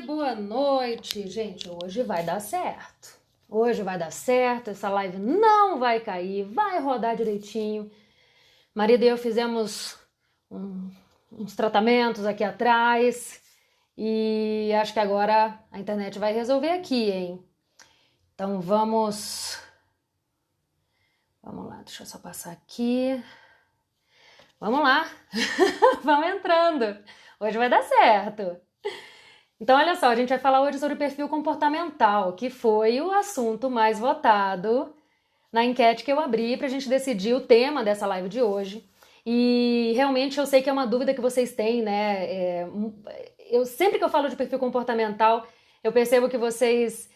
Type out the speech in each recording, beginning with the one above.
Boa noite, gente. Hoje vai dar certo. Hoje vai dar certo, essa live não vai cair, vai rodar direitinho. Marido e eu fizemos uns tratamentos aqui atrás e acho que agora a internet vai resolver aqui, hein? Então vamos lá, deixa eu só passar aqui. Vamos lá, vamos entrando. Hoje vai dar certo. Então, olha só, a gente vai falar hoje sobre perfil comportamental, que foi o assunto mais votado na enquete que eu abri para a gente decidir o tema dessa live de hoje. E realmente eu sei que é uma dúvida que vocês têm, né? Sempre que eu falo de perfil comportamental, eu percebo que vocês...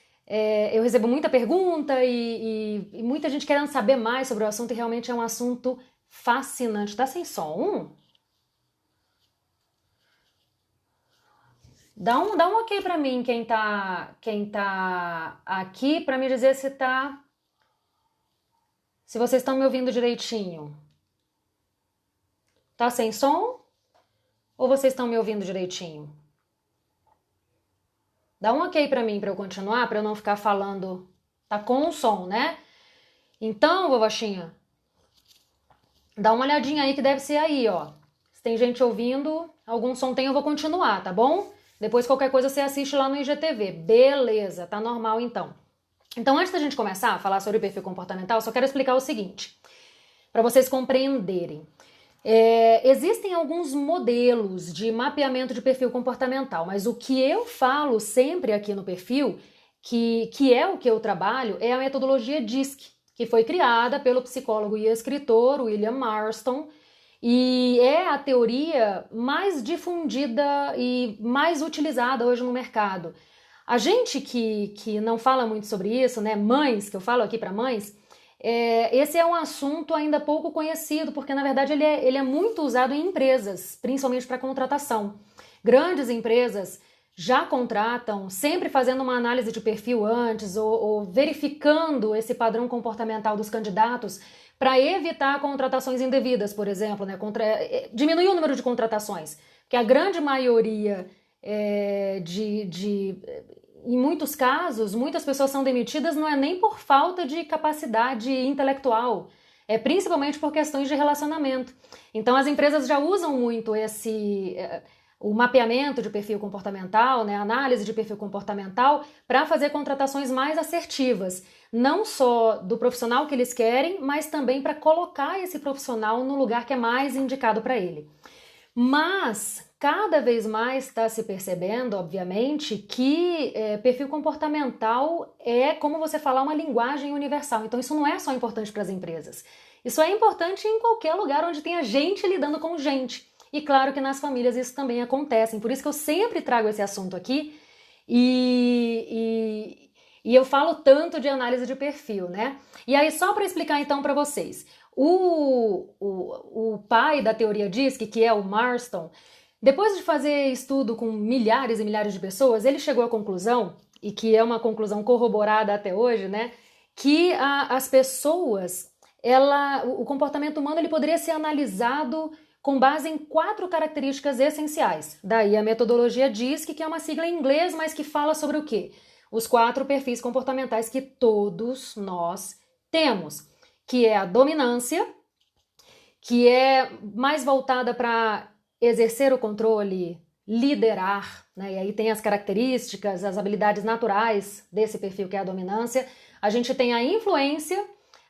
eu recebo muita pergunta e muita gente querendo saber mais sobre o assunto, e realmente é um assunto fascinante. Tá sem som? Dá um ok pra mim, quem tá aqui, pra me dizer se vocês estão me ouvindo direitinho. Tá sem som? Ou vocês estão me ouvindo direitinho? Dá um ok pra mim, pra eu continuar, pra eu não ficar falando. Tá com o som, né? Então, vovochinha, dá uma olhadinha aí que deve ser aí, ó. Se tem gente ouvindo, algum som tem, eu vou continuar, tá bom? Depois qualquer coisa você assiste lá no IGTV. Beleza, tá normal então. Então, antes da gente começar a falar sobre perfil comportamental, só quero explicar o seguinte, para vocês compreenderem. Existem alguns modelos de mapeamento de perfil comportamental, mas o que eu falo sempre aqui no perfil, que é o que eu trabalho, é a metodologia DISC, que foi criada pelo psicólogo e escritor William Marston, e é a teoria mais difundida e mais utilizada hoje no mercado. A gente que não fala muito sobre isso, né, mães, que eu falo aqui para mães, esse é um assunto ainda pouco conhecido, porque na verdade ele é muito usado em empresas, principalmente para contratação. Grandes empresas já contratam, sempre fazendo uma análise de perfil antes ou verificando esse padrão comportamental dos candidatos para evitar contratações indevidas, por exemplo, né? Diminuir o número de contratações, porque a grande maioria em muitos casos, muitas pessoas são demitidas não é nem por falta de capacidade intelectual, é principalmente por questões de relacionamento. Então as empresas já usam muito o mapeamento de perfil comportamental, né, a análise de perfil comportamental, para fazer contratações mais assertivas, não só do profissional que eles querem, mas também para colocar esse profissional no lugar que é mais indicado para ele. Mas cada vez mais está se percebendo, obviamente, que perfil comportamental é, como você falar, uma linguagem universal. Então isso não é só importante para as empresas. Isso é importante em qualquer lugar onde tenha gente lidando com gente. E claro que nas famílias isso também acontece. Por isso que eu sempre trago esse assunto aqui e eu falo tanto de análise de perfil, né? E aí, só para explicar então para vocês, o pai da teoria DISC, que é o Marston, depois de fazer estudo com milhares e milhares de pessoas, ele chegou à conclusão, e que é uma conclusão corroborada até hoje, né? Que as pessoas, o comportamento humano ele poderia ser analisado com base em 4 características essenciais. Daí a metodologia DISC, que é uma sigla em inglês, mas que fala sobre o quê? Os 4 perfis comportamentais que todos nós temos, que é a dominância, que é mais voltada para exercer o controle, liderar, né? E aí tem as características, as habilidades naturais desse perfil que é a dominância. A gente tem a influência,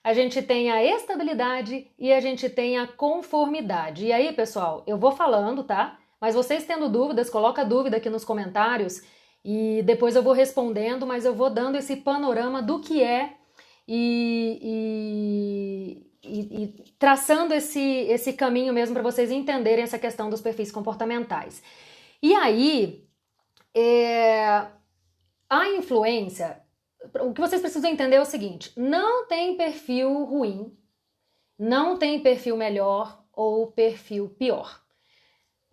a gente tem a estabilidade e a gente tem a conformidade. E aí, pessoal, eu vou falando, tá? Mas vocês tendo dúvidas, coloca dúvida aqui nos comentários e depois eu vou respondendo, mas eu vou dando esse panorama do que é e traçando esse caminho mesmo para vocês entenderem essa questão dos perfis comportamentais. E aí, a influência... O que vocês precisam entender é o seguinte, não tem perfil ruim, não tem perfil melhor ou perfil pior.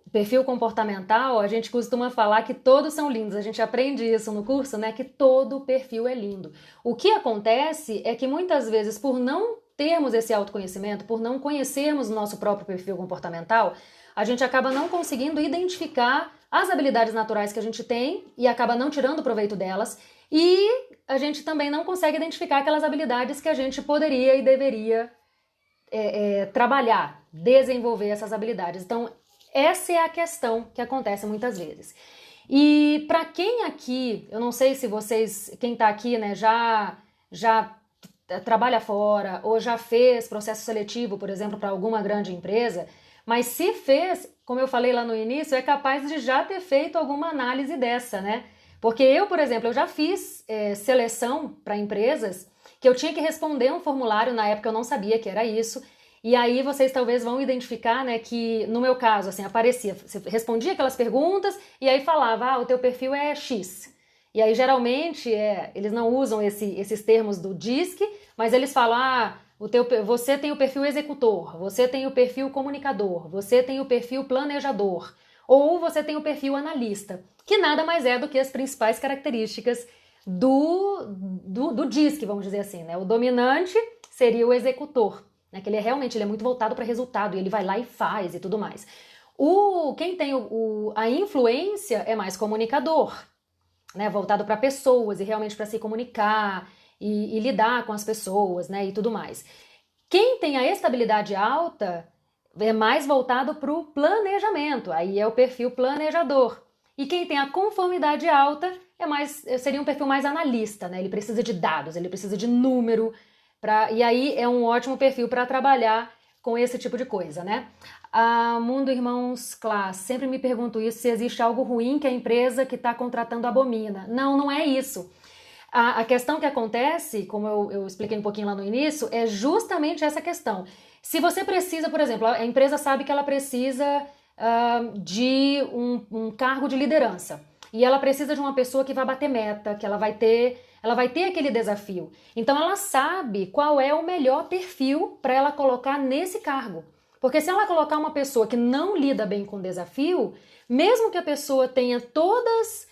O perfil comportamental, a gente costuma falar que todos são lindos, a gente aprende isso no curso, né, que todo perfil é lindo. O que acontece é que muitas vezes, por não termos esse autoconhecimento, por não conhecermos o nosso próprio perfil comportamental, a gente acaba não conseguindo identificar as habilidades naturais que a gente tem e acaba não tirando proveito delas, e a gente também não consegue identificar aquelas habilidades que a gente poderia e deveria trabalhar, desenvolver essas habilidades. Então, essa é a questão que acontece muitas vezes. E para quem aqui, eu não sei se vocês, quem está aqui, né, já trabalha fora ou já fez processo seletivo, por exemplo, para alguma grande empresa, mas se fez, como eu falei lá no início, é capaz de já ter feito alguma análise dessa, né? Porque eu, por exemplo, eu já fiz seleção para empresas que eu tinha que responder um formulário, na época eu não sabia que era isso, e aí vocês talvez vão identificar, né, que no meu caso, assim, aparecia, você respondia aquelas perguntas e aí falava, o teu perfil é X. E aí geralmente eles não usam esses termos do DISC, mas eles falam, você tem o perfil executor, você tem o perfil comunicador, você tem o perfil planejador, ou você tem o perfil analista, que nada mais é do que as principais características do DISC, vamos dizer assim, né? O dominante seria o executor, né? Que ele é muito voltado para resultado, e ele vai lá e faz e tudo mais. Quem tem a influência é mais comunicador, né? Voltado para pessoas e realmente para se comunicar e lidar com as pessoas, né? E tudo mais. Quem tem a estabilidade alta é mais voltado para o planejamento, aí é o perfil planejador. E quem tem a conformidade alta seria um perfil mais analista, né? Ele precisa de dados, ele precisa de número, e aí é um ótimo perfil para trabalhar com esse tipo de coisa, né? A Mundo Irmãos Class, sempre me pergunto isso, se existe algo ruim que a empresa que está contratando abomina. Não, não é isso. A questão que acontece, como eu expliquei um pouquinho lá no início, é justamente essa questão. Se você precisa, por exemplo, a empresa sabe que ela precisa de um cargo de liderança, e ela precisa de uma pessoa que vai bater meta, que ela vai ter aquele desafio. Então ela sabe qual é o melhor perfil para ela colocar nesse cargo. Porque se ela colocar uma pessoa que não lida bem com o desafio, mesmo que a pessoa tenha todos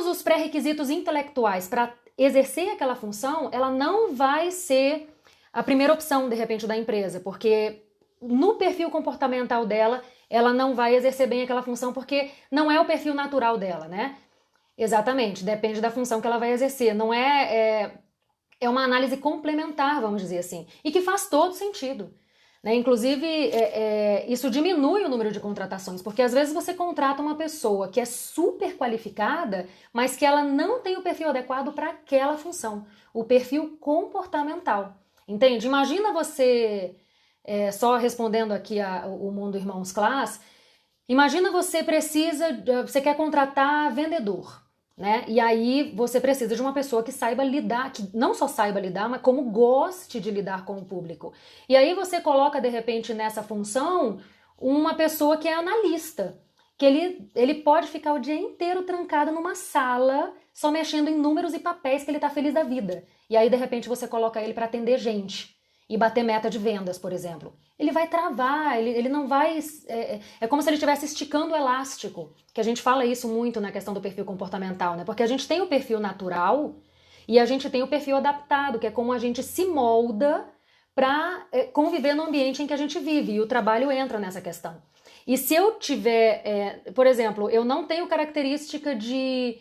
os pré-requisitos intelectuais para exercer aquela função, ela não vai ser a primeira opção, de repente, da empresa, porque no perfil comportamental dela, ela não vai exercer bem aquela função, porque não é o perfil natural dela, né? Exatamente, depende da função que ela vai exercer. Não é uma análise complementar, vamos dizer assim, e que faz todo sentido. Né? Inclusive, isso diminui o número de contratações, porque às vezes você contrata uma pessoa que é super qualificada, mas que ela não tem o perfil adequado para aquela função, o perfil comportamental. Entende? Imagina você, só respondendo aqui o Mundo Irmãos Class, imagina você você quer contratar vendedor, né? E aí você precisa de uma pessoa que saiba lidar, que não só saiba lidar, mas como goste de lidar com o público. E aí você coloca, de repente, nessa função, uma pessoa que é analista, que ele pode ficar o dia inteiro trancado numa sala, só mexendo em números e papéis, que ele tá feliz da vida. E aí, de repente, você coloca ele para atender gente e bater meta de vendas, por exemplo. Ele vai travar, ele não vai... É como se ele estivesse esticando o elástico, que a gente fala isso muito na questão do perfil comportamental, né? Porque a gente tem o perfil natural e a gente tem o perfil adaptado, que é como a gente se molda para conviver no ambiente em que a gente vive, e o trabalho entra nessa questão. E se eu tiver, por exemplo, eu não tenho característica de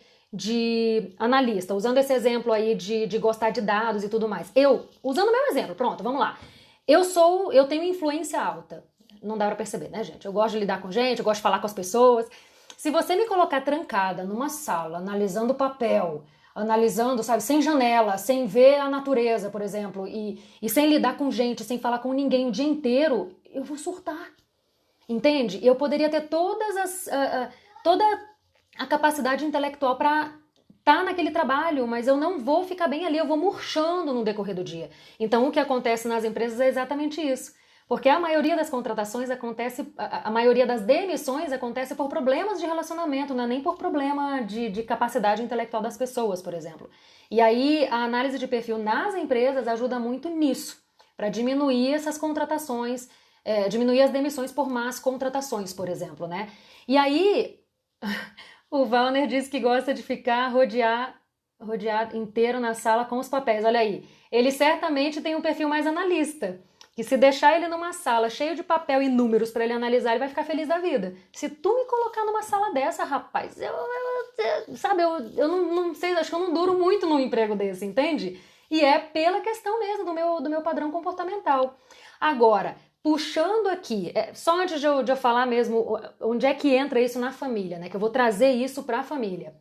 analista, usando esse exemplo aí de gostar de dados e tudo mais. Usando o meu exemplo, pronto, vamos lá. Eu tenho influência alta. Não dá pra perceber, né, gente? Eu gosto de lidar com gente, eu gosto de falar com as pessoas. Se você me colocar trancada numa sala, analisando papel, analisando, sabe, sem janela, sem ver a natureza, por exemplo, e sem lidar com gente, sem falar com ninguém o dia inteiro, eu vou surtar. Entende? Eu poderia ter toda a capacidade intelectual para estar naquele trabalho, mas eu não vou ficar bem ali, eu vou murchando no decorrer do dia. Então o que acontece nas empresas é exatamente isso. Porque a maioria das contratações a maioria das demissões acontece por problemas de relacionamento, não é nem por problema de capacidade intelectual das pessoas, por exemplo. E aí a análise de perfil nas empresas ajuda muito nisso, para diminuir essas contratações, diminuir as demissões por más contratações, por exemplo, né? E aí, o Valner diz que gosta de ficar rodeado inteiro na sala com os papéis. Olha aí, ele certamente tem um perfil mais analista, que se deixar ele numa sala cheio de papel e números para ele analisar, ele vai ficar feliz da vida. Se tu me colocar numa sala dessa, rapaz, eu não sei, acho que eu não duro muito num emprego desse, entende? E é pela questão mesmo do meu padrão comportamental. Agora, puxando aqui, só antes de eu falar mesmo onde é que entra isso na família, né? Que eu vou trazer isso para a família.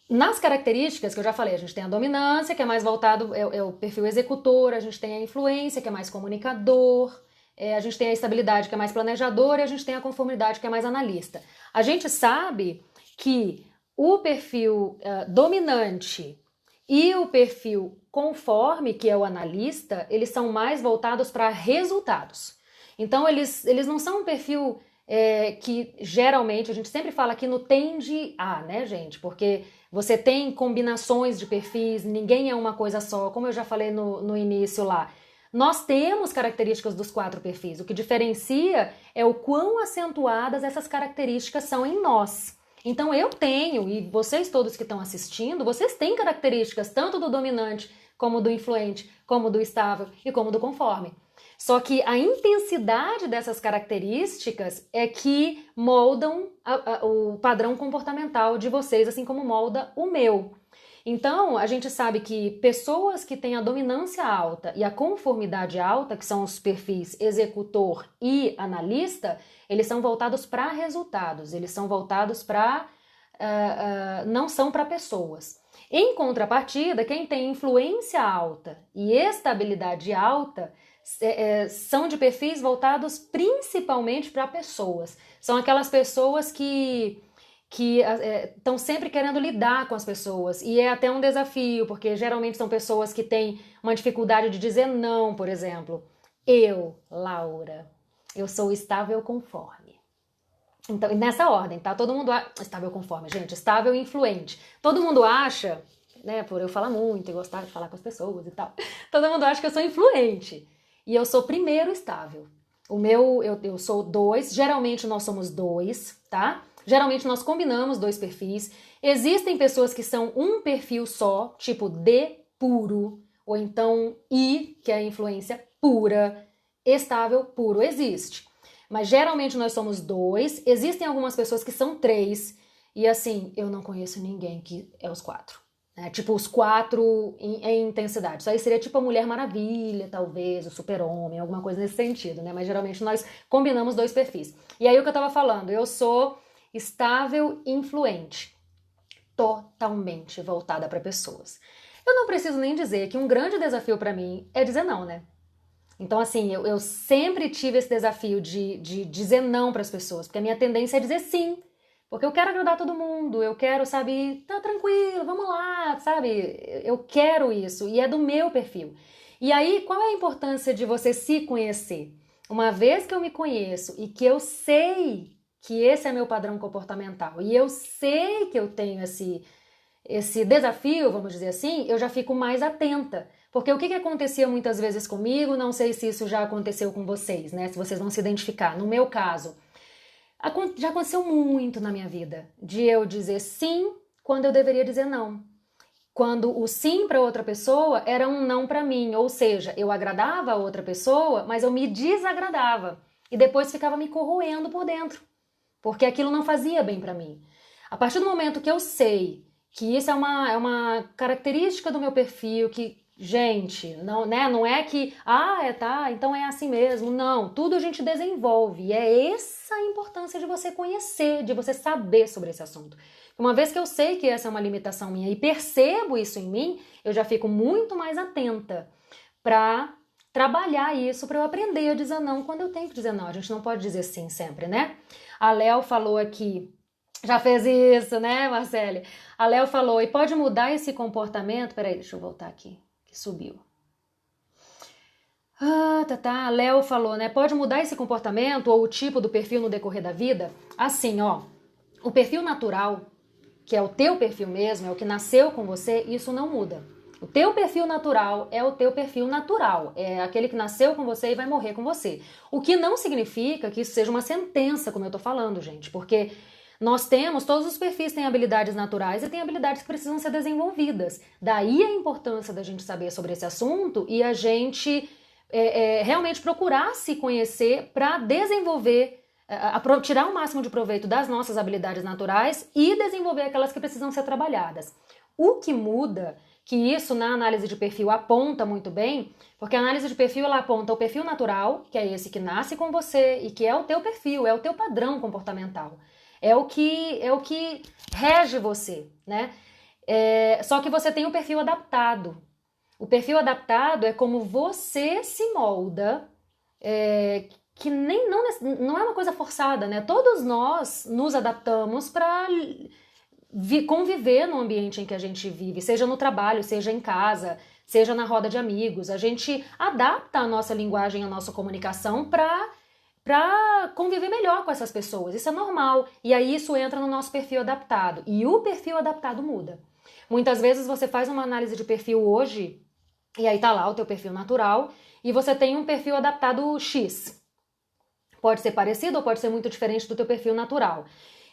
Nas características que eu já falei, a gente tem a dominância, que é mais voltado, é o perfil executor, a gente tem a influência, que é mais comunicador, a gente tem a estabilidade, que é mais planejador, e a gente tem a conformidade, que é mais analista. A gente sabe que o perfil dominante e o perfil conforme, que é o analista, eles são mais voltados para resultados. Então, eles não são um perfil que geralmente, a gente sempre fala aqui no tende a, né, gente? Porque você tem combinações de perfis, ninguém é uma coisa só, como eu já falei no início lá. Nós temos características dos 4 perfis, o que diferencia é o quão acentuadas essas características são em nós. Então eu tenho, e vocês todos que estão assistindo, vocês têm características tanto do dominante, como do influente, como do estável e como do conforme. Só que a intensidade dessas características é que moldam o padrão comportamental de vocês, assim como molda o meu. Então, a gente sabe que pessoas que têm a dominância alta e a conformidade alta, que são os perfis executor e analista, eles são voltados para resultados, eles são voltados para... não são para pessoas. Em contrapartida, quem tem influência alta e estabilidade alta são de perfis voltados principalmente para pessoas. São aquelas pessoas que estão sempre querendo lidar com as pessoas, e é até um desafio, porque geralmente são pessoas que têm uma dificuldade de dizer não, por exemplo. Eu, Laura, eu sou estável conforme. Então, nessa ordem, tá? Todo mundo estável conforme, gente, estável e influente. Todo mundo acha, né, por eu falar muito e gostar de falar com as pessoas e tal, todo mundo acha que eu sou influente. E eu sou primeiro estável. Eu sou 2, geralmente nós somos 2, tá? Geralmente nós combinamos 2 perfis. Existem pessoas que são um perfil só, tipo D puro, ou então I, que é a influência pura, estável puro, existe. Mas geralmente nós somos 2, existem algumas pessoas que são 3, e assim, eu não conheço ninguém que é os 4. Tipo, os 4 em intensidade. Isso aí seria tipo a Mulher Maravilha, talvez, o Super-Homem, alguma coisa nesse sentido, né? Mas geralmente nós combinamos 2 perfis. E aí o que eu tava falando, eu sou estável e influente, totalmente voltada para pessoas. Eu não preciso nem dizer que um grande desafio para mim é dizer não, né? Então, assim, eu sempre tive esse desafio de dizer não para as pessoas, porque a minha tendência é dizer sim. Porque eu quero agradar todo mundo, eu quero, sabe, tá tranquilo, vamos lá, sabe? Eu quero isso e é do meu perfil. E aí, qual é a importância de você se conhecer? Uma vez que eu me conheço e que eu sei que esse é meu padrão comportamental e eu sei que eu tenho esse desafio, vamos dizer assim, eu já fico mais atenta. Porque o que acontecia muitas vezes comigo, não sei se isso já aconteceu com vocês, né? Se vocês vão se identificar. No meu caso, já aconteceu muito na minha vida de eu dizer sim quando eu deveria dizer não. Quando o sim para outra pessoa era um não para mim, ou seja, eu agradava a outra pessoa, mas eu me desagradava e depois ficava me corroendo por dentro, porque aquilo não fazia bem para mim. A partir do momento que eu sei que isso é uma característica do meu perfil, que, gente, não, né, não é que, então é assim mesmo. Não, tudo a gente desenvolve. E é essa a importância de você conhecer, de você saber sobre esse assunto. Uma vez que eu sei que essa é uma limitação minha e percebo isso em mim, eu já fico muito mais atenta para trabalhar isso, para eu aprender a dizer não quando eu tenho que dizer não. A gente não pode dizer sim sempre, né? A Léo falou aqui, já fez isso, né, Marcele? A Léo falou, e pode mudar esse comportamento? Peraí, deixa eu voltar aqui, que subiu. A Léo falou, né, pode mudar esse comportamento ou o tipo do perfil no decorrer da vida? Assim, ó, o perfil natural, que é o teu perfil mesmo, é o que nasceu com você, isso não muda. O teu perfil natural é o teu perfil natural, é aquele que nasceu com você e vai morrer com você. O que não significa que isso seja uma sentença, como eu tô falando, gente, porque Todos os perfis têm habilidades naturais e têm habilidades que precisam ser desenvolvidas. Daí a importância da gente saber sobre esse assunto e a gente realmente procurar se conhecer para desenvolver, tirar o máximo de proveito das nossas habilidades naturais e desenvolver aquelas que precisam ser trabalhadas. O que muda, que isso na análise de perfil aponta muito bem, porque a análise de perfil ela aponta o perfil natural, que é esse que nasce com você e que é o teu perfil, é o teu padrão comportamental. É o que rege você, né? Só que você tem o perfil adaptado. O perfil adaptado é como você se molda, que não é uma coisa forçada, né? Todos nós nos adaptamos para conviver no ambiente em que a gente vive, seja no trabalho, seja em casa, seja na roda de amigos. A gente adapta a nossa linguagem, a nossa comunicação para conviver melhor com essas pessoas. Isso é normal. E aí isso entra no nosso perfil adaptado. E o perfil adaptado muda. Muitas vezes você faz uma análise de perfil hoje, e aí tá lá o teu perfil natural, e você tem um perfil adaptado X. Pode ser parecido ou pode ser muito diferente do teu perfil natural.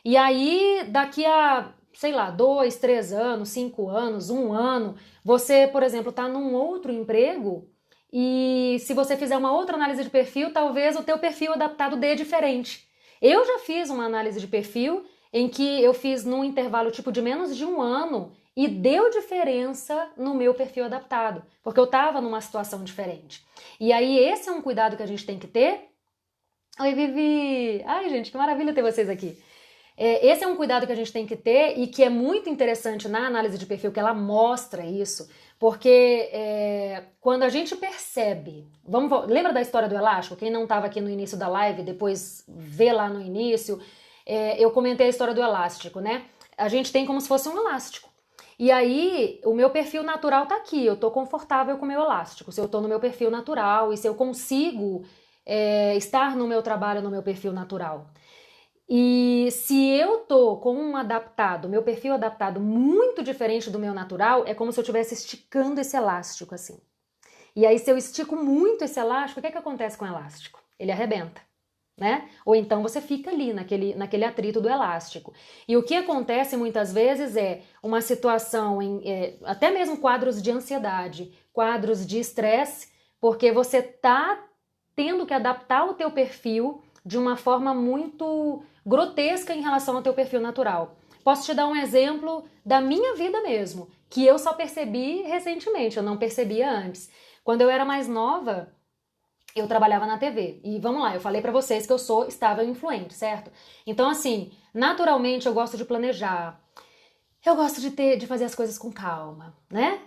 E aí, daqui a, sei lá, 2, 3 anos, 5 anos, 1 ano, você, por exemplo, tá num outro emprego, e se você fizer uma outra análise de perfil, talvez o teu perfil adaptado dê diferente. Eu já fiz uma análise de perfil em que eu fiz num intervalo tipo de menos de 1 ano e deu diferença no meu perfil adaptado, porque eu estava numa situação diferente. E aí esse é um cuidado que a gente tem que ter. Oi, Vivi! Ai, gente, que maravilha ter vocês aqui. Esse é um cuidado que a gente tem que ter e que é muito interessante na análise de perfil, que ela mostra isso, porque quando a gente percebe... Lembra da história do elástico? Quem não estava aqui no início da live, depois vê lá no início, eu comentei a história do elástico, né? A gente tem como se fosse um elástico. E aí, o meu perfil natural tá aqui, eu tô confortável com o meu elástico, se eu tô no meu perfil natural e se eu consigo estar no meu trabalho, no meu perfil natural. E se eu tô com meu perfil adaptado muito diferente do meu natural, é como se eu estivesse esticando esse elástico assim. E aí, se eu estico muito esse elástico, o que é que acontece com o elástico? Ele arrebenta, né? Ou então você fica ali naquele atrito do elástico. E o que acontece muitas vezes é uma situação, até mesmo quadros de ansiedade, quadros de estresse, porque você tá tendo que adaptar o teu perfil de uma forma muito grotesca em relação ao teu perfil natural. Posso te dar um exemplo da minha vida mesmo, que eu só percebi recentemente, eu não percebia antes. Quando eu era mais nova, eu trabalhava na TV. E vamos lá, eu falei pra vocês que eu sou estável e influente, certo? Então, assim, naturalmente eu gosto de planejar. Eu gosto de fazer as coisas com calma, né?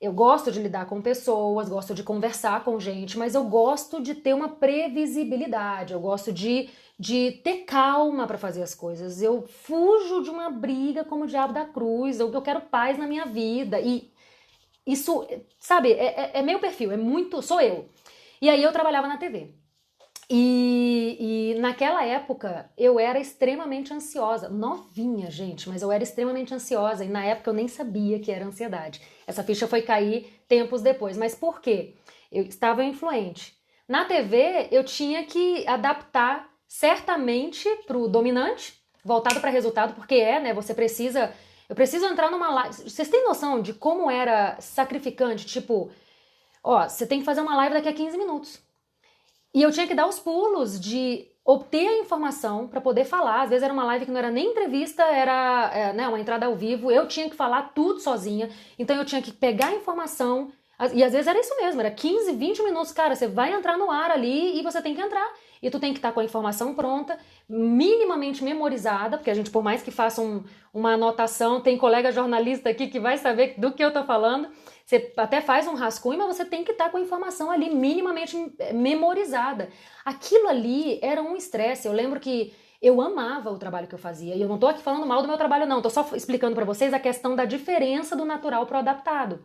Eu gosto de lidar com pessoas, gosto de conversar com gente, mas eu gosto de ter uma previsibilidade, eu gosto de ter calma para fazer as coisas. Eu fujo de uma briga como o diabo da cruz, eu quero paz na minha vida. E isso, sabe, é meu perfil, sou eu. E aí eu trabalhava na TV. E naquela época eu era extremamente ansiosa, novinha, gente, mas eu era extremamente ansiosa e na época eu nem sabia que era ansiedade. Essa ficha foi cair tempos depois, mas por quê? Eu estava influente. Na TV eu tinha que adaptar certamente para o dominante, voltado para resultado, porque né, eu preciso entrar numa live. Vocês têm noção de como era sacrificante? Tipo, você tem que fazer uma live daqui a 15 minutos. E eu tinha que dar os pulos de obter a informação para poder falar. Às vezes era uma live que não era nem entrevista, era uma entrada ao vivo. Eu tinha que falar tudo sozinha. Então eu tinha que pegar a informação. E às vezes era isso mesmo, era 15, 20 minutos. Cara, você vai entrar no ar ali e você tem que entrar. E tu tem que estar com a informação pronta, minimamente memorizada, porque a gente, por mais que faça uma anotação, tem colega jornalista aqui que vai saber do que eu tô falando. Você até faz um rascunho, mas você tem que estar com a informação ali minimamente memorizada. Aquilo ali era um estresse. Eu lembro que eu amava o trabalho que eu fazia. E eu não tô aqui falando mal do meu trabalho, não. Tô só explicando para vocês a questão da diferença do natural pro adaptado.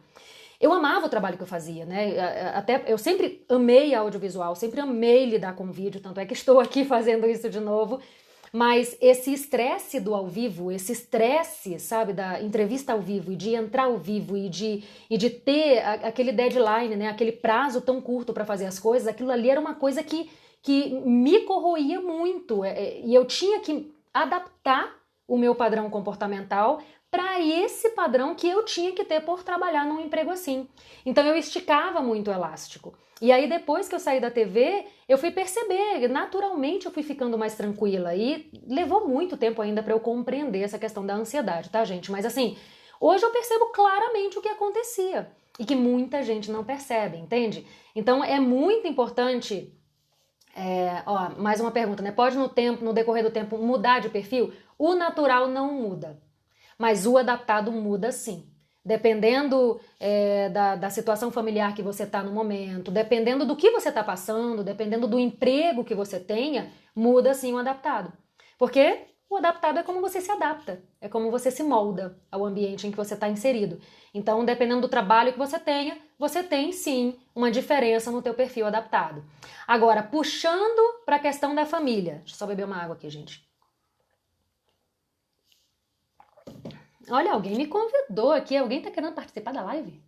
Eu amava o trabalho que eu fazia, né? Até eu sempre amei audiovisual, sempre amei lidar com vídeo, tanto é que estou aqui fazendo isso de novo. Mas esse estresse do ao vivo, esse estresse, sabe, da entrevista ao vivo e de entrar ao vivo e de ter aquele deadline, né, aquele prazo tão curto para fazer as coisas, aquilo ali era uma coisa que me corroía muito. E eu tinha que adaptar o meu padrão comportamental para esse padrão que eu tinha que ter por trabalhar num emprego assim. Então eu esticava muito o elástico. E aí depois que eu saí da TV, eu fui perceber, naturalmente eu fui ficando mais tranquila e levou muito tempo ainda para eu compreender essa questão da ansiedade, tá, gente? Mas assim, hoje eu percebo claramente o que acontecia e que muita gente não percebe, entende? Então é muito importante. Mais uma pergunta, né? Pode no decorrer do tempo mudar de perfil? O natural não muda, mas o adaptado muda sim. Dependendo da situação familiar que você está no momento, dependendo do que você está passando, dependendo do emprego que você tenha, muda sim o adaptado. Porque o adaptado é como você se adapta, é como você se molda ao ambiente em que você está inserido. Então, dependendo do trabalho que você tenha, você tem sim uma diferença no teu perfil adaptado. Agora, puxando para a questão da família. Deixa eu só beber uma água aqui, gente. Olha, alguém me convidou aqui. Alguém tá querendo participar da live?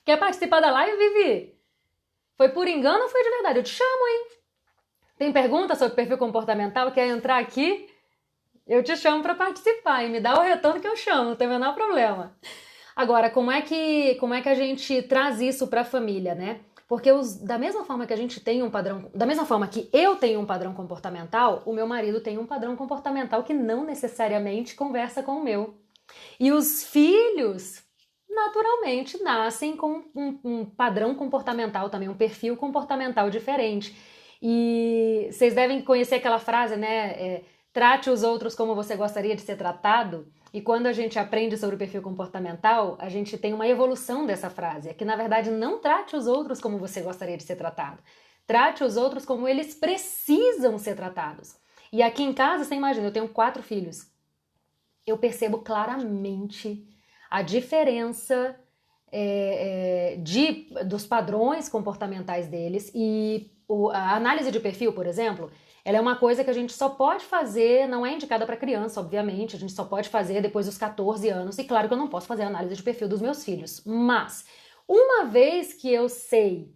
Quer participar da live, Vivi? Foi por engano ou foi de verdade? Eu te chamo, hein? Tem pergunta sobre perfil comportamental? Quer entrar aqui? Eu te chamo para participar e me dá o retorno que eu chamo, não tem o menor problema. Agora, como é que a gente traz isso para a família, né? Porque da mesma forma que a gente tem um padrão, da mesma forma que eu tenho um padrão comportamental, o meu marido tem um padrão comportamental que não necessariamente conversa com o meu. E os filhos, naturalmente, nascem com um padrão comportamental também, um perfil comportamental diferente. E vocês devem conhecer aquela frase, né? Trate os outros como você gostaria de ser tratado. E quando a gente aprende sobre o perfil comportamental, a gente tem uma evolução dessa frase. É que, na verdade, não trate os outros como você gostaria de ser tratado. Trate os outros como eles precisam ser tratados. E aqui em casa, você imagina, eu tenho 4 filhos. Eu percebo claramente a diferença dos padrões comportamentais deles. E a análise de perfil, por exemplo, ela é uma coisa que a gente só pode fazer, não é indicada para criança, obviamente, a gente só pode fazer depois dos 14 anos, e claro que eu não posso fazer a análise de perfil dos meus filhos, mas uma vez que eu sei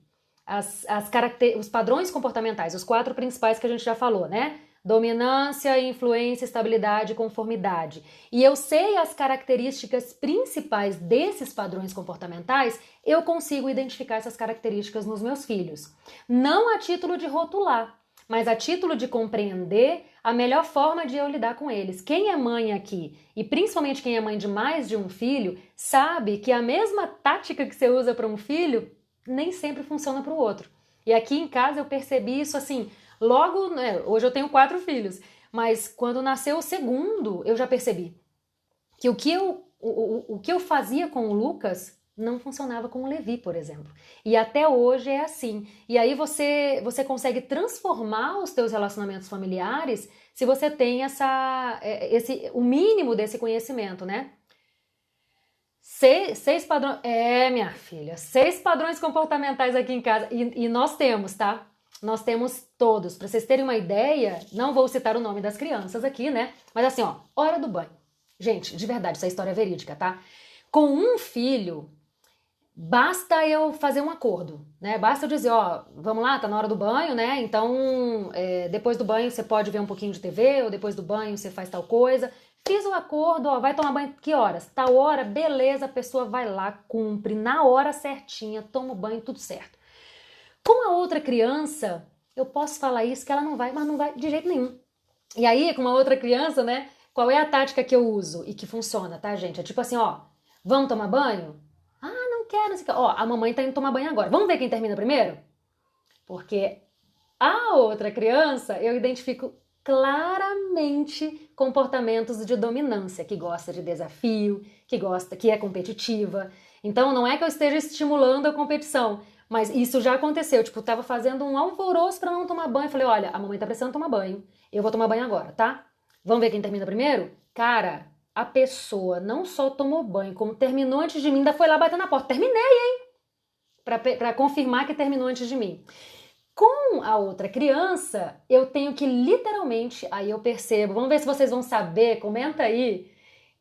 os padrões comportamentais, os 4 principais que a gente já falou, né? Dominância, influência, estabilidade e conformidade. E eu sei as características principais desses padrões comportamentais, eu consigo identificar essas características nos meus filhos. Não a título de rotular, mas a título de compreender a melhor forma de eu lidar com eles. Quem é mãe aqui, e principalmente quem é mãe de mais de um filho, sabe que a mesma tática que você usa para um filho nem sempre funciona para o outro. E aqui em casa eu percebi isso assim, logo, né, hoje eu tenho 4 filhos, mas quando nasceu o segundo, eu já percebi que o que eu fazia com o Lucas não funcionava com o Levi, por exemplo. E até hoje é assim. E aí você consegue transformar os teus relacionamentos familiares se você tem o mínimo desse conhecimento, né? 6 padrões... minha filha, 6 padrões comportamentais aqui em casa. E nós temos, tá? Nós temos todos. Para vocês terem uma ideia, não vou citar o nome das crianças aqui, né? Mas assim, ó, hora do banho. Gente, de verdade, essa história é verídica, tá? Com um filho, basta eu fazer um acordo, né? Basta eu dizer, ó, vamos lá, tá na hora do banho, né? Então, depois do banho você pode ver um pouquinho de TV, ou depois do banho você faz tal coisa. Fiz o acordo, ó, vai tomar banho que horas? Tal hora, beleza, a pessoa vai lá, cumpre na hora certinha, toma o banho, tudo certo. Com a outra criança, eu posso falar isso, que ela não vai, mas não vai de jeito nenhum. E aí, com uma outra criança, né? Qual é a tática que eu uso e que funciona, tá, gente? É tipo assim, ó, vamos tomar banho? Ah, não quero, não sei o que. Ó, a mamãe tá indo tomar banho agora. Vamos ver quem termina primeiro? Porque a outra criança, eu identifico claramente comportamentos de dominância, que gosta de desafio, que é competitiva. Então, não é que eu esteja estimulando a competição, mas isso já aconteceu. Tipo, eu tava fazendo um alvoroço pra não tomar banho. Falei, olha, a mamãe tá precisando tomar banho. Eu vou tomar banho agora, tá? Vamos ver quem termina primeiro? Cara, a pessoa não só tomou banho, como terminou antes de mim, ainda foi lá bater na porta. Terminei, hein? Pra confirmar que terminou antes de mim. Com a outra criança, eu tenho que literalmente, aí eu percebo, vamos ver se vocês vão saber, comenta aí.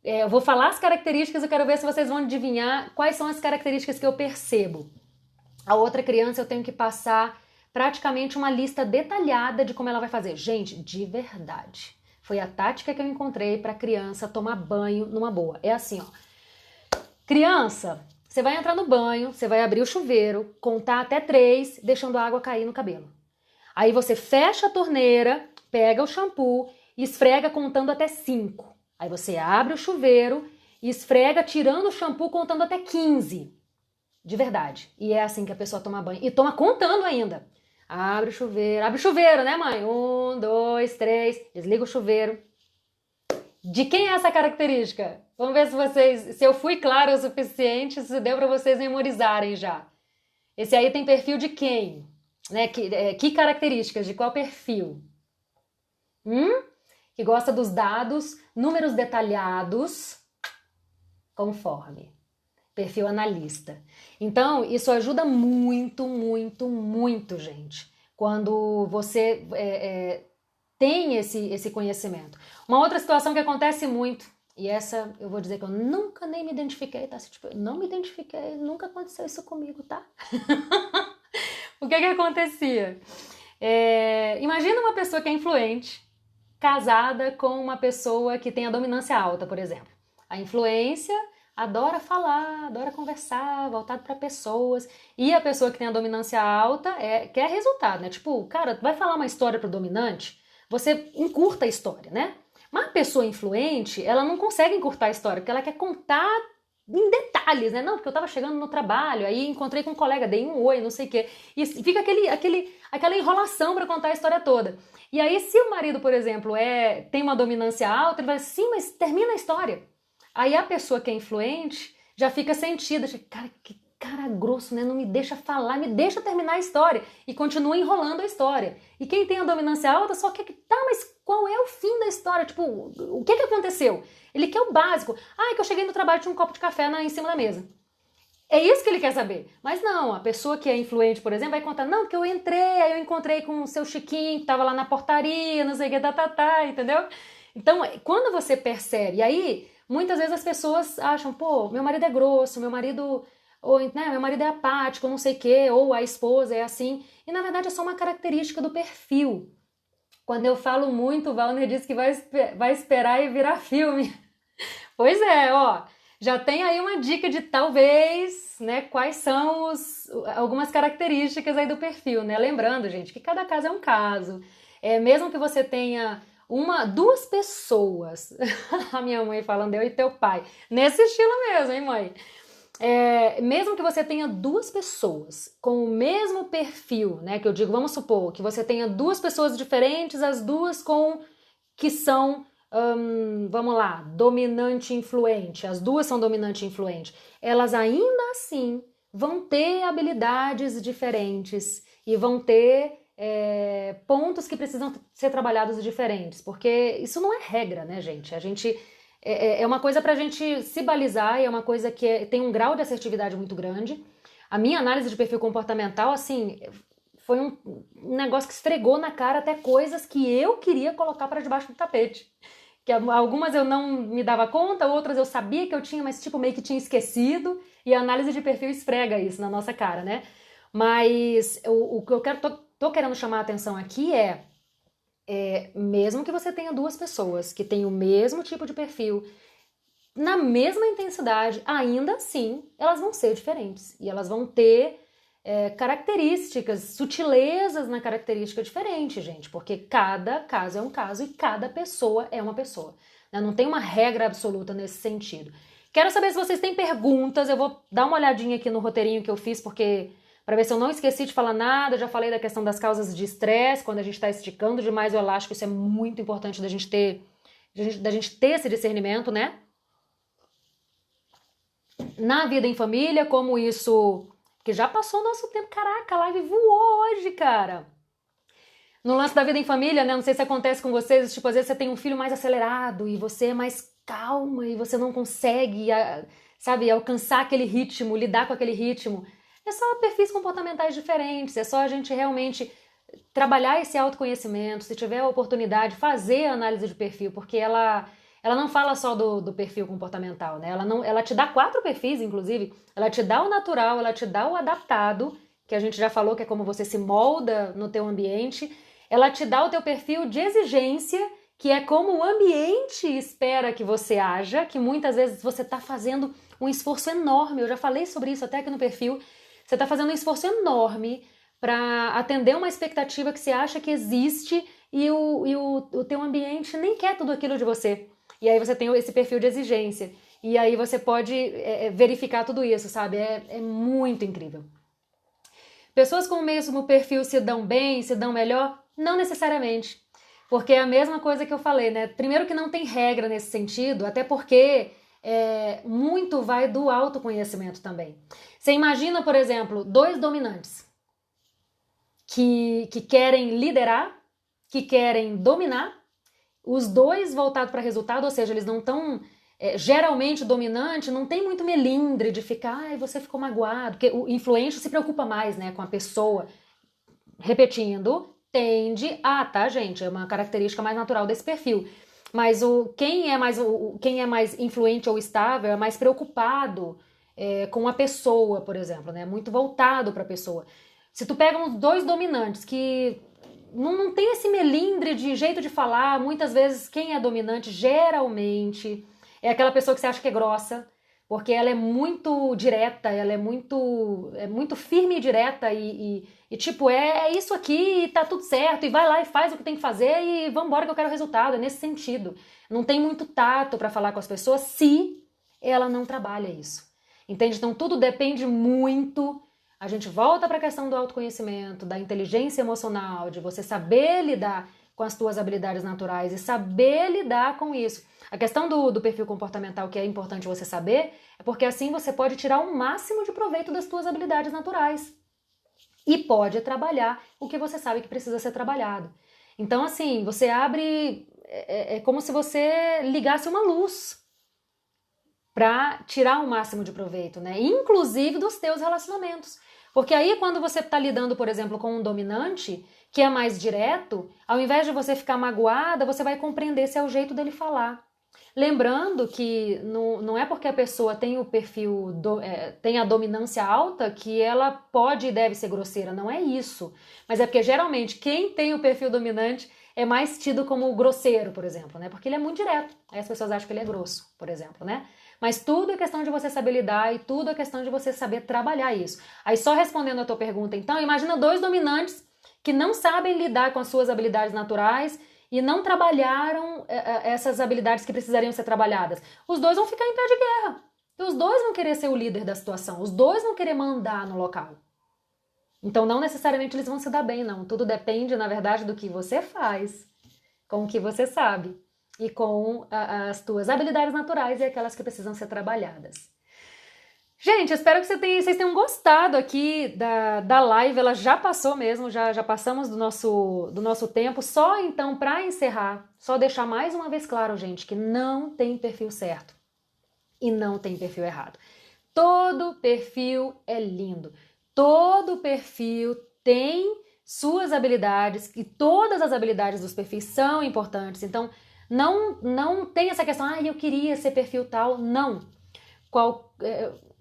Eu vou falar as características, eu quero ver se vocês vão adivinhar quais são as características que eu percebo. A outra criança eu tenho que passar praticamente uma lista detalhada de como ela vai fazer. Gente, de verdade. Foi a tática que eu encontrei para criança tomar banho numa boa. É assim, ó. Criança, você vai entrar no banho, você vai abrir o chuveiro, contar até 3, deixando a água cair no cabelo. Aí você fecha a torneira, pega o shampoo e esfrega contando até 5. Aí você abre o chuveiro e esfrega tirando o shampoo contando até 15. De verdade. E é assim que a pessoa toma banho. E toma contando ainda. Abre o chuveiro, né, mãe? 1, 2, 3, desliga o chuveiro. De quem é essa característica? Vamos ver se eu fui clara o suficiente, se deu para vocês memorizarem já. Esse aí tem perfil de quem? Né? Que características? De qual perfil? Que gosta dos dados, números detalhados, conforme. Perfil analista. Então, isso ajuda muito, muito, muito, gente, quando você tem esse conhecimento. Uma outra situação que acontece muito, e essa eu vou dizer que eu nunca nem me identifiquei, tá? Tipo, eu não me identifiquei, nunca aconteceu isso comigo, tá? O que acontecia? Imagina uma pessoa que é influente, casada com uma pessoa que tem a dominância alta, por exemplo. A influência adora falar, adora conversar, voltado para pessoas. E a pessoa que tem a dominância alta quer resultado, né? Tipo, cara, vai falar uma história pro dominante, você encurta a história, né? Mas a pessoa influente, ela não consegue encurtar a história, porque ela quer contar em detalhes, né? Não, porque eu tava chegando no trabalho, aí encontrei com um colega, dei um oi, não sei o quê. E fica aquela enrolação para contar a história toda. E aí, se o marido, por exemplo, tem uma dominância alta, ele vai assim, sim, mas termina a história. Aí a pessoa que é influente já fica sentida, cara, que cara grosso, né? Não me deixa falar, me deixa terminar a história. E continua enrolando a história. E quem tem a dominância alta só quer que, tá, mas qual é o fim da história? Tipo, o que aconteceu? Ele quer o básico. Ah, é que eu cheguei no trabalho e tinha um copo de café em cima da mesa. É isso que ele quer saber. Mas não, a pessoa que é influente, por exemplo, vai contar, não, que eu entrei, aí eu encontrei com o seu Chiquinho, que tava lá na portaria, não sei o que, entendeu? Então, quando você percebe, e aí, muitas vezes as pessoas acham, pô, meu marido é grosso, meu marido é apático, não sei o que, ou a esposa é assim. E na verdade é só uma característica do perfil. Quando eu falo muito, o Valner disse que vai esperar e virar filme. Pois é, ó, já tem aí uma dica de talvez, né, quais são algumas características aí do perfil, né? Lembrando, gente, que cada caso é um caso. Mesmo que você tenha duas pessoas, a minha mãe falando, eu e teu pai, nesse estilo mesmo, hein, mãe? Mesmo que você tenha duas pessoas com o mesmo perfil, né? Que eu digo, vamos supor que você tenha duas pessoas diferentes, as duas que são, vamos lá, dominante e influente, as duas são dominante e influente, elas ainda assim vão ter habilidades diferentes e vão ter pontos que precisam ser trabalhados diferentes, porque isso não é regra, né, gente? A gente é uma coisa pra gente se balizar e é uma coisa que tem um grau de assertividade muito grande. A minha análise de perfil comportamental, assim, foi um negócio que esfregou na cara até coisas que eu queria colocar para debaixo do tapete. Que algumas eu não me dava conta, outras eu sabia que eu tinha, mas tipo meio que tinha esquecido. E a análise de perfil esfrega isso na nossa cara, né? Mas o que eu tô querendo chamar a atenção aqui mesmo que você tenha duas pessoas que têm o mesmo tipo de perfil, na mesma intensidade, ainda assim, elas vão ser diferentes. E elas vão ter características, sutilezas na característica diferente, gente. Porque cada caso é um caso e cada pessoa é uma pessoa. Né? Não tem uma regra absoluta nesse sentido. Quero saber se vocês têm perguntas. Eu vou dar uma olhadinha aqui no roteirinho que eu fiz, porque para ver se eu não esqueci de falar nada. Já falei da questão das causas de estresse, quando a gente está esticando demais o elástico, isso é muito importante da gente ter esse discernimento, né? Na vida em família, como isso, que já passou o nosso tempo, caraca, a live voou hoje, cara. No lance da vida em família, né, não sei se acontece com vocês, tipo, às vezes você tem um filho mais acelerado e você é mais calma e você não consegue, sabe, alcançar aquele ritmo, lidar com aquele ritmo. É só perfis comportamentais diferentes, é só a gente realmente trabalhar esse autoconhecimento, se tiver a oportunidade, fazer a análise de perfil, porque ela não fala só do perfil comportamental, né? Ela te dá 4 perfis, inclusive. Ela te dá o natural, ela te dá o adaptado, que a gente já falou que é como você se molda no teu ambiente. Ela te dá o teu perfil de exigência, que é como o ambiente espera que você haja, que muitas vezes você está fazendo um esforço enorme. Eu já falei sobre isso até aqui no perfil. Você está fazendo um esforço enorme para atender uma expectativa que você acha que existe e o teu ambiente nem quer tudo aquilo de você. E aí você tem esse perfil de exigência. E aí você pode verificar tudo isso, sabe? É muito incrível. Pessoas com o mesmo perfil se dão bem, se dão melhor? Não necessariamente. Porque é a mesma coisa que eu falei, né? Primeiro que não tem regra nesse sentido, até porque muito vai do autoconhecimento também. Você imagina, por exemplo, dois dominantes que querem liderar, que querem dominar, os dois voltados para resultado, ou seja, eles não estão... geralmente o dominante não tem muito melindre de ficar, ai, você ficou magoado, porque o influente se preocupa mais, né, com a pessoa. Repetindo, tende a, tá, gente? É uma característica mais natural desse perfil. Mas quem é mais influente ou estável é mais preocupado com a pessoa, por exemplo, né? Muito voltado para a pessoa. Se tu pega uns dois dominantes que não tem esse melindre de jeito de falar, muitas vezes quem é dominante geralmente é aquela pessoa que você acha que é grossa, porque ela é muito direta, ela é muito firme e direta e tipo, é isso aqui e tá tudo certo, e vai lá e faz o que tem que fazer e vambora que eu quero resultado, é nesse sentido. Não tem muito tato para falar com as pessoas se ela não trabalha isso. Entende? Então tudo depende muito. A gente volta para a questão do autoconhecimento, da inteligência emocional, de você saber lidar com as tuas habilidades naturais e saber lidar com isso. A questão do perfil comportamental que é importante você saber é porque assim você pode tirar o máximo de proveito das tuas habilidades naturais e pode trabalhar o que você sabe que precisa ser trabalhado. Então assim, você abre... É como se você ligasse uma luz para tirar o máximo de proveito, né? Inclusive dos teus relacionamentos. Porque aí quando você está lidando, por exemplo, com um dominante que é mais direto, ao invés de você ficar magoada, você vai compreender se é o jeito dele falar. Lembrando que não é porque a pessoa tem o perfil, tem a dominância alta que ela pode e deve ser grosseira, não é isso. Mas é porque geralmente quem tem o perfil dominante é mais tido como grosseiro, por exemplo, né? Porque ele é muito direto. Aí as pessoas acham que ele é grosso, por exemplo, né? Mas tudo é questão de você saber lidar e tudo é questão de você saber trabalhar isso. Aí só respondendo a tua pergunta, então, imagina dois dominantes que não sabem lidar com as suas habilidades naturais e não trabalharam essas habilidades que precisariam ser trabalhadas. Os dois vão ficar em pé de guerra. E os dois vão querer ser o líder da situação. Os dois vão querer mandar no local. Então não necessariamente eles vão se dar bem, não. Tudo depende, na verdade, do que você faz, com o que você sabe e com as tuas habilidades naturais e aquelas que precisam ser trabalhadas. Gente, espero que vocês tenham gostado aqui da live. Ela já passou mesmo, já passamos do nosso tempo. Só então, para encerrar, só deixar mais uma vez claro, gente, que não tem perfil certo e não tem perfil errado. Todo perfil é lindo. Todo perfil tem suas habilidades e todas as habilidades dos perfis são importantes. Então, não tem essa questão, eu queria ser perfil tal. Não.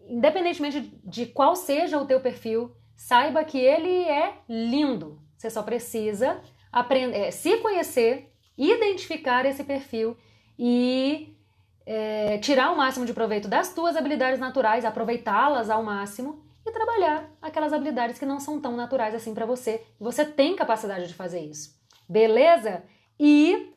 Independentemente de qual seja o teu perfil, saiba que ele é lindo. Você só precisa aprender, se conhecer, identificar esse perfil e tirar o máximo de proveito das tuas habilidades naturais, aproveitá-las ao máximo e trabalhar aquelas habilidades que não são tão naturais assim para você. Você tem capacidade de fazer isso. Beleza? E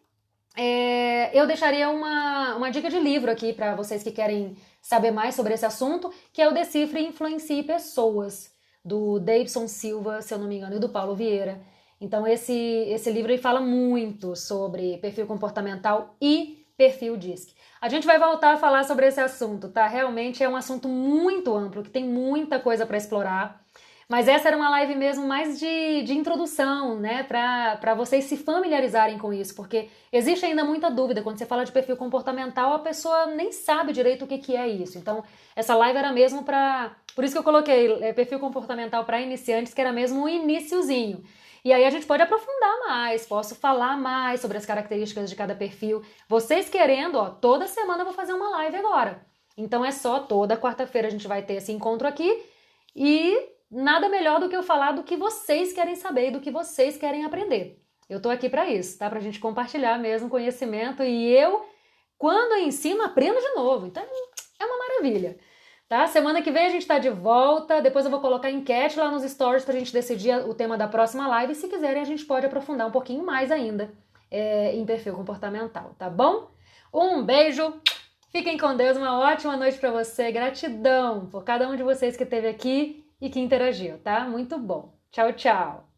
eu deixaria uma dica de livro aqui para vocês que querem saber mais sobre esse assunto, que é o Decifre e Influencie Pessoas, do Davidson Silva, se eu não me engano, e do Paulo Vieira. Então esse livro ele fala muito sobre perfil comportamental e perfil DISC. A gente vai voltar a falar sobre esse assunto, tá? Realmente é um assunto muito amplo, que tem muita coisa para explorar. Mas essa era uma live mesmo mais de introdução, né? Para vocês se familiarizarem com isso, porque existe ainda muita dúvida. Quando você fala de perfil comportamental, a pessoa nem sabe direito o que é isso. Então, essa live era mesmo para... Por isso que eu coloquei perfil comportamental para iniciantes, que era mesmo um iniciozinho. E aí a gente pode aprofundar mais, posso falar mais sobre as características de cada perfil. Vocês querendo, ó, toda semana eu vou fazer uma live agora. Então é só toda quarta-feira a gente vai ter esse encontro aqui e nada melhor do que eu falar do que vocês querem saber e do que vocês querem aprender. Eu tô aqui para isso, tá? Pra gente compartilhar mesmo conhecimento e eu, quando eu ensino, aprendo de novo. Então, é uma maravilha, tá? Semana que vem a gente tá de volta, depois eu vou colocar enquete lá nos stories pra gente decidir o tema da próxima live e se quiserem a gente pode aprofundar um pouquinho mais ainda em perfil comportamental, tá bom? Um beijo, fiquem com Deus, uma ótima noite pra você, gratidão por cada um de vocês que esteve aqui e que interagiu, tá? Muito bom. Tchau, tchau.